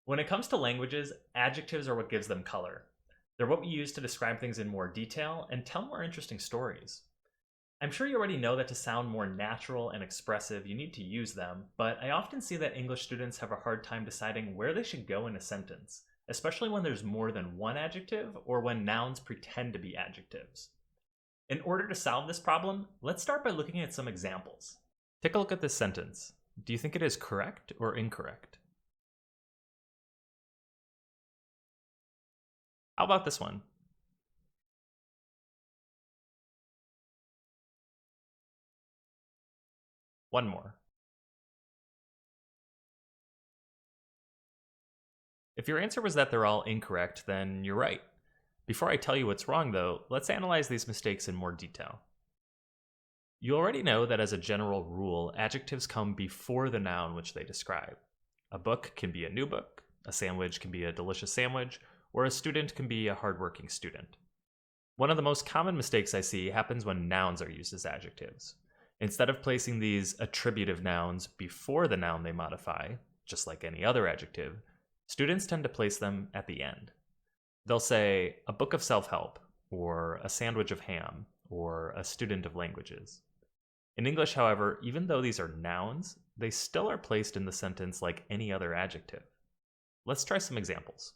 When it comes to languages, adjectives are what gives them color. They're what we use to describe things in more detail and tell more interesting stories. I'm sure you already know that to sound more natural and expressive, you need to use them, but I often see that English students have a hard time deciding where they should go in a sentence, especially when there's more than one adjective or when nouns pretend to be adjectives. In order to solve this problem, let's start by looking at some examples. Take a look at this sentence. Do you think it is correct or incorrect? How about this one? One more. If your answer was that they're all incorrect, then you're right. Before I tell you what's wrong, though, let's analyze these mistakes in more detail. You already know that as a general rule, adjectives come before the noun which they describe. A book can be a new book, a sandwich can be a delicious sandwich, or a student can be a hardworking student. One of the most common mistakes I see happens when nouns are used as adjectives. Instead of placing these attributive nouns before the noun they modify, just like any other adjective, students tend to place them at the end. They'll say a book of self-help, or a sandwich of ham, or a student of languages. In English, however, even though these are nouns, they still are placed in the sentence like any other adjective. Let's try some examples.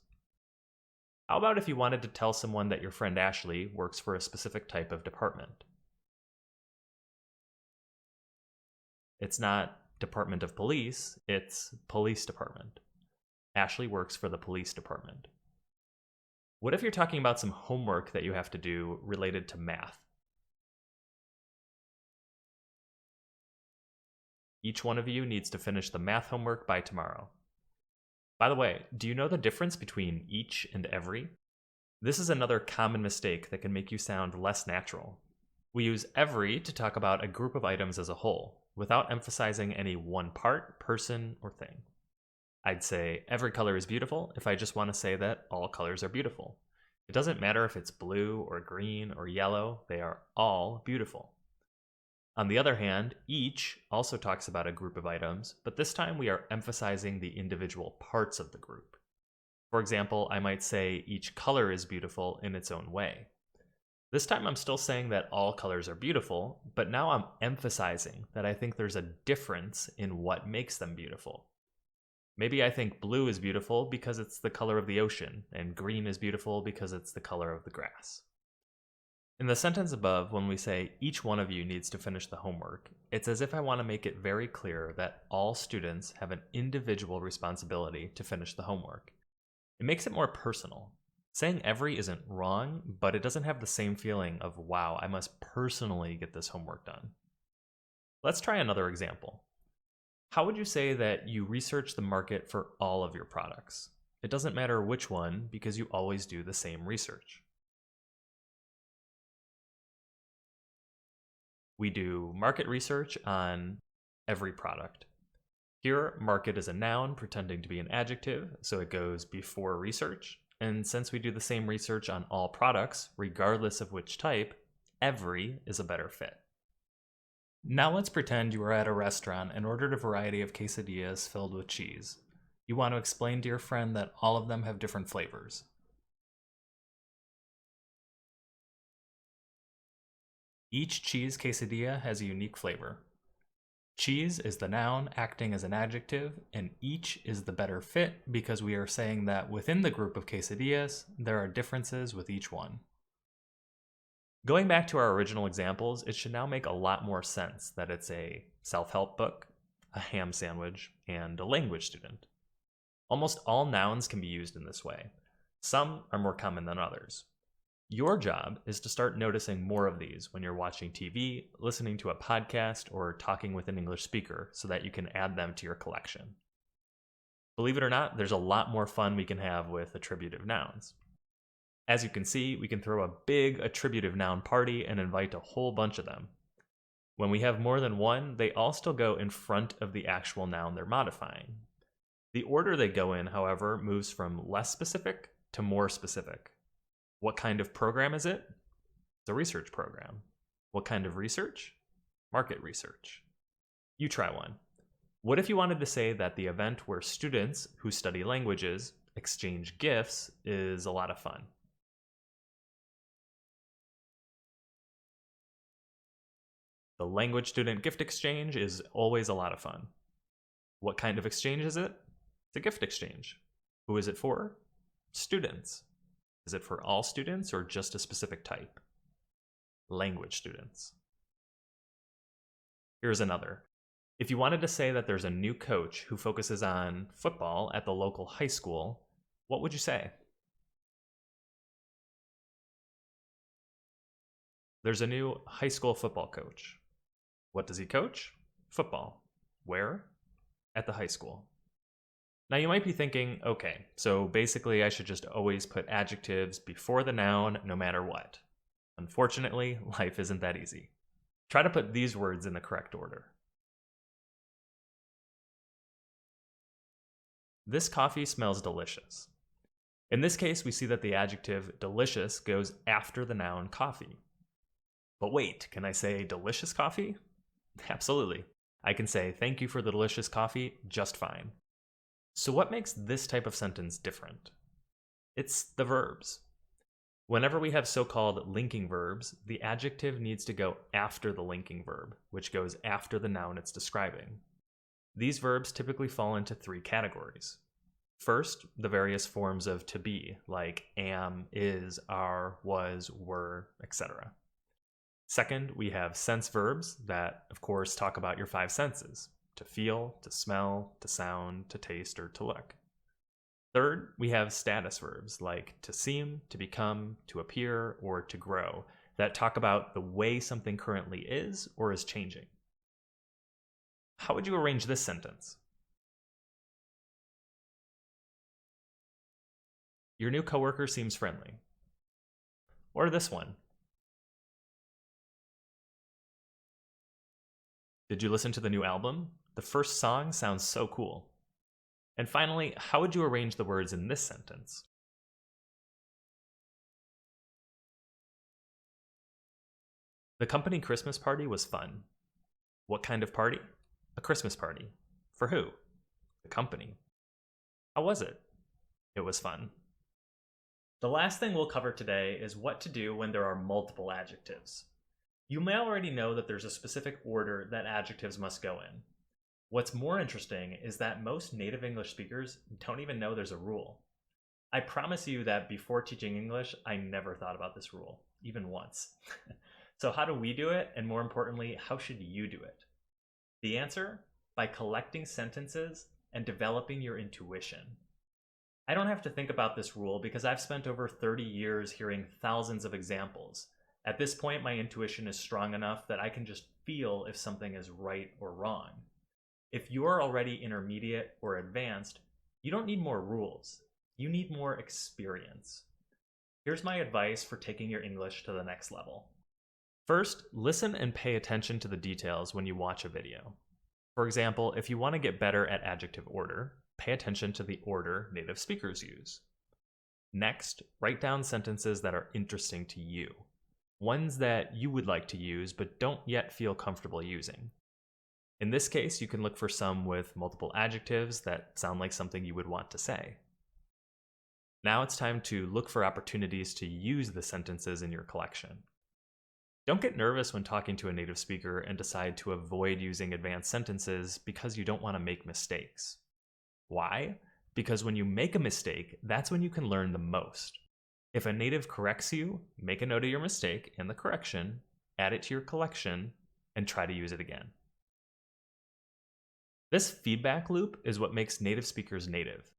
How about if you wanted to tell someone that your friend Ashley works for a specific type of department? It's not Department of Police, it's Police Department. Ashley works for the police department. What if you're talking about some homework that you have to do related to math? Each one of you needs to finish the math homework by tomorrow. By the way, do you know the difference between each and every? This is another common mistake that can make you sound less natural. We use every to talk about a group of items as a whole, without emphasizing any one part, person, or thing. I'd say every color is beautiful if I just want to say that all colors are beautiful. It doesn't matter if it's blue or green or yellow, they are all beautiful. On the other hand, each also talks about a group of items, but this time we are emphasizing the individual parts of the group. For example, I might say each color is beautiful in its own way. This time I'm still saying that all colors are beautiful, but now I'm emphasizing that I think there's a difference in what makes them beautiful. Maybe I think blue is beautiful because it's the color of the ocean, and green is beautiful because it's the color of the grass. In the sentence above, when we say each one of you needs to finish the homework, it's as if I want to make it very clear that all students have an individual responsibility to finish the homework. It makes it more personal. Saying every isn't wrong, but it doesn't have the same feeling of, wow, I must personally get this homework done. Let's try another example. How would you say that you research the market for all of your products? It doesn't matter which one because you always do the same research. We do market research on every product. Here, market is a noun pretending to be an adjective, so it goes before research. And since we do the same research on all products, regardless of which type, every is a better fit. Now let's pretend you are at a restaurant and ordered a variety of quesadillas filled with cheese. You want to explain to your friend that all of them have different flavors. Each cheese quesadilla has a unique flavor. Cheese is the noun acting as an adjective, and each is the better fit because we are saying that within the group of quesadillas, there are differences with each one. Going back to our original examples, it should now make a lot more sense that it's a self-help book, a ham sandwich, and a language student. Almost all nouns can be used in this way. Some are more common than others. Your job is to start noticing more of these when you're watching TV, listening to a podcast, or talking with an English speaker so that you can add them to your collection. Believe it or not, there's a lot more fun we can have with attributive nouns. As you can see, we can throw a big attributive noun party and invite a whole bunch of them. When we have more than one, they all still go in front of the actual noun they're modifying. The order they go in, however, moves from less specific to more specific. What kind of program is it? It's a research program. What kind of research? Market research. You try one. What if you wanted to say that the event where students who study languages exchange gifts is a lot of fun? The language student gift exchange is always a lot of fun. What kind of exchange is it? It's a gift exchange. Who is it for? Students. Is it for all students or just a specific type? Language students. Here's another. If you wanted to say that there's a new coach who focuses on football at the local high school, what would you say? There's a new high school football coach. What does he coach? Football. Where? At the high school. Now you might be thinking, okay, so basically I should just always put adjectives before the noun no matter what. Unfortunately, life isn't that easy. Try to put these words in the correct order. This coffee smells delicious. In this case, we see that the adjective delicious goes after the noun coffee. But wait, can I say delicious coffee? Absolutely. I can say thank you for the delicious coffee just fine. So what makes this type of sentence different? It's the verbs. Whenever we have so-called linking verbs, the adjective needs to go after the linking verb, which goes after the noun it's describing. These verbs typically fall into three categories. First, the various forms of to be, like am, is, are, was, were, etc. Second, we have sense verbs that, of course, talk about your five senses: to feel, to smell, to sound, to taste, or to look. Third, we have status verbs like to seem, to become, to appear, or to grow that talk about the way something currently is or is changing. How would you arrange this sentence? Your new coworker seems friendly. Or this one. Did you listen to the new album? The first song sounds so cool. And finally, how would you arrange the words in this sentence? The company Christmas party was fun. What kind of party? A Christmas party. For who? The company. How was it? It was fun. The last thing we'll cover today is what to do when there are multiple adjectives. You may already know that there's a specific order that adjectives must go in. What's more interesting is that most native English speakers don't even know there's a rule. I promise you that before teaching English, I never thought about this rule, even once. So how do we do it? And more importantly, how should you do it? The answer? By collecting sentences and developing your intuition. I don't have to think about this rule because I've spent over 30 years hearing thousands of examples. At this point, my intuition is strong enough that I can just feel if something is right or wrong. If you're already intermediate or advanced, you don't need more rules. You need more experience. Here's my advice for taking your English to the next level. First, listen and pay attention to the details when you watch a video. For example, if you want to get better at adjective order, pay attention to the order native speakers use. Next, write down sentences that are interesting to you. Ones that you would like to use but don't yet feel comfortable using. In this case, you can look for some with multiple adjectives that sound like something you would want to say. Now it's time to look for opportunities to use the sentences in your collection. Don't get nervous when talking to a native speaker and decide to avoid using advanced sentences because you don't want to make mistakes. Why? Because when you make a mistake, that's when you can learn the most. If a native corrects you, make a note of your mistake and the correction, add it to your collection, and try to use it again. This feedback loop is what makes native speakers native.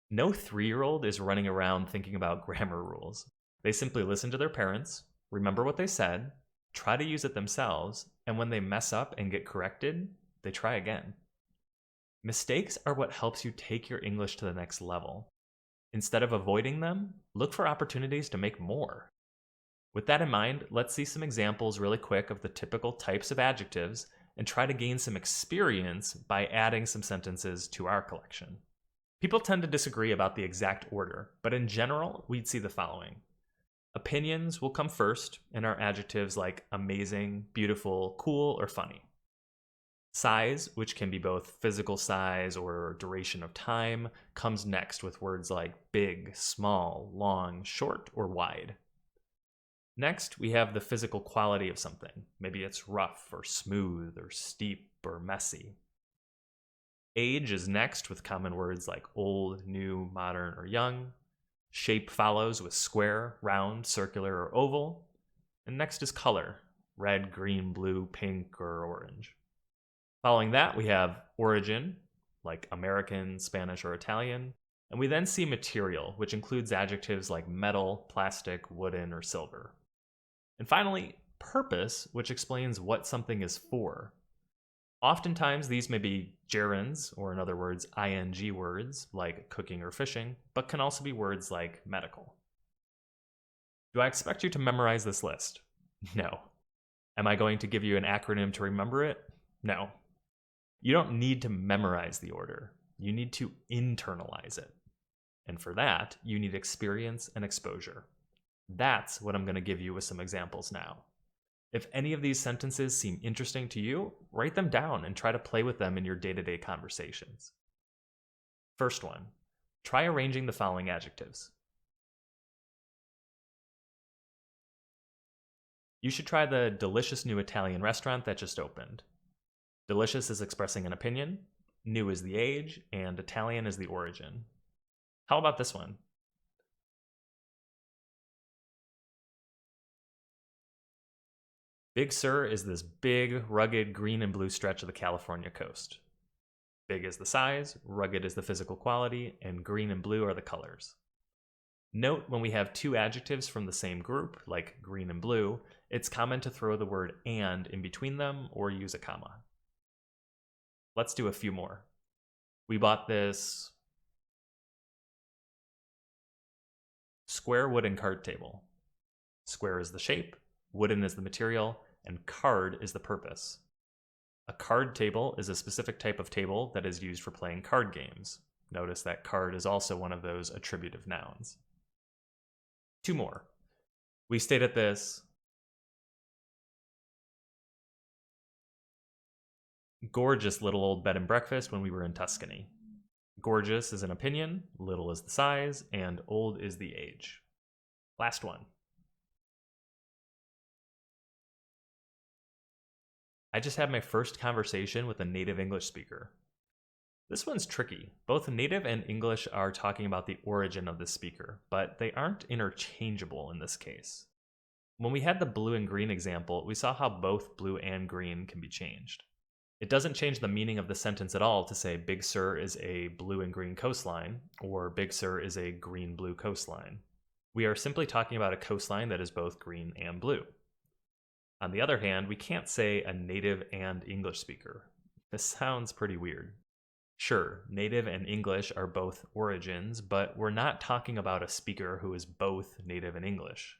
No 3-year-old is running around thinking about grammar rules. They simply listen to their parents, remember what they said, try to use it themselves, and when they mess up and get corrected, they try again. Mistakes are what helps you take your English to the next level. Instead of avoiding them, look for opportunities to make more. With that in mind, let's see some examples really quick of the typical types of adjectives and try to gain some experience by adding some sentences to our collection. People tend to disagree about the exact order, but in general, we'd see the following. Opinions will come first and are adjectives like amazing, beautiful, cool, or funny. Size, which can be both physical size or duration of time, comes next with words like big, small, long, short, or wide. Next, we have the physical quality of something. Maybe it's rough or smooth or steep or messy. Age is next with common words like old, new, modern, or young. Shape follows with square, round, circular, or oval. And next is color, red, green, blue, pink, or orange. Following that, we have origin, like American, Spanish, or Italian. And we then see material, which includes adjectives like metal, plastic, wooden, or silver. And finally, purpose, which explains what something is for. Oftentimes, these may be gerunds, or in other words, ing words, like cooking or fishing, but can also be words like medical. Do I expect you to memorize this list? No. Am I going to give you an acronym to remember it? No. You don't need to memorize the order. You need to internalize it. And for that, you need experience and exposure. That's what I'm going to give you with some examples now. If any of these sentences seem interesting to you, write them down and try to play with them in your day-to-day conversations. First one, try arranging the following adjectives. You should try the delicious new Italian restaurant that just opened. Delicious is expressing an opinion, new is the age, and Italian is the origin. How about this one? Big Sur is this big, rugged green and blue stretch of the California coast. Big is the size, rugged is the physical quality, and green and blue are the colors. Note when we have two adjectives from the same group, like green and blue, it's common to throw the word and in between them or use a comma. Let's do a few more. We bought this square wooden card table. Square is the shape, wooden is the material, and card is the purpose. A card table is a specific type of table that is used for playing card games. Notice that card is also one of those attributive nouns. Two more. We stayed at this gorgeous little old bed and breakfast when we were in Tuscany. Gorgeous is an opinion, little is the size, and old is the age. Last one. I just had my first conversation with a native English speaker. This one's tricky. Both native and English are talking about the origin of the speaker, but they aren't interchangeable in this case. When we had the blue and green example, we saw how both blue and green can be changed. It doesn't change the meaning of the sentence at all to say Big Sur is a blue and green coastline, or Big Sur is a green-blue coastline. We are simply talking about a coastline that is both green and blue. On the other hand, we can't say a native and English speaker. This sounds pretty weird. Sure, native and English are both origins, but we're not talking about a speaker who is both native and English.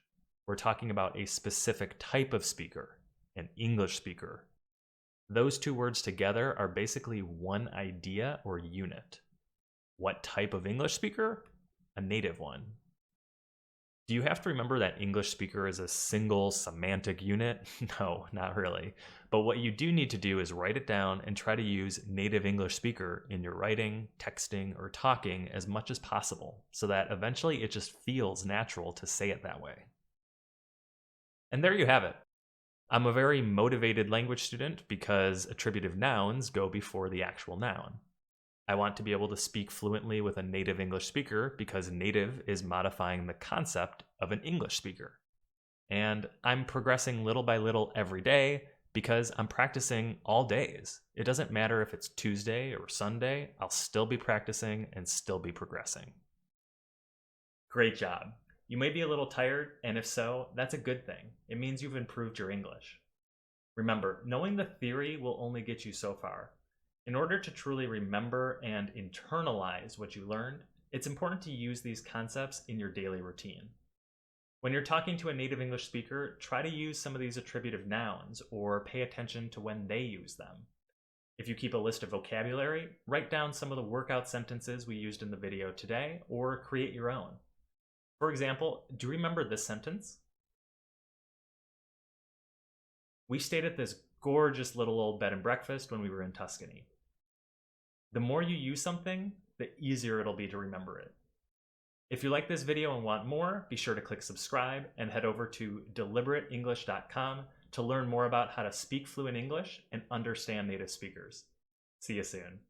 We're talking about a specific type of speaker, an English speaker. Those two words together are basically one idea or unit. What type of English speaker? A native one. Do you have to remember that English speaker is a single semantic unit? No, not really. But what you do need to do is write it down and try to use native English speaker in your writing, texting, or talking as much as possible, so that eventually it just feels natural to say it that way. And there you have it. I'm a very motivated language student because attributive nouns go before the actual noun. I want to be able to speak fluently with a native English speaker because native is modifying the concept of an English speaker. And I'm progressing little by little every day because I'm practicing all days. It doesn't matter if it's Tuesday or Sunday, I'll still be practicing and still be progressing. Great job. You may be a little tired, and if so, that's a good thing. It means you've improved your English. Remember, knowing the theory will only get you so far. In order to truly remember and internalize what you learned, it's important to use these concepts in your daily routine. When you're talking to a native English speaker, try to use some of these attributive nouns or pay attention to when they use them. If you keep a list of vocabulary, write down some of the workout sentences we used in the video today or create your own. For example, do you remember this sentence? We stayed at this gorgeous little old bed and breakfast when we were in Tuscany. The more you use something, the easier it'll be to remember it. If you like this video and want more, be sure to click subscribe and head over to deliberateenglish.com to learn more about how to speak fluent English and understand native speakers. See you soon.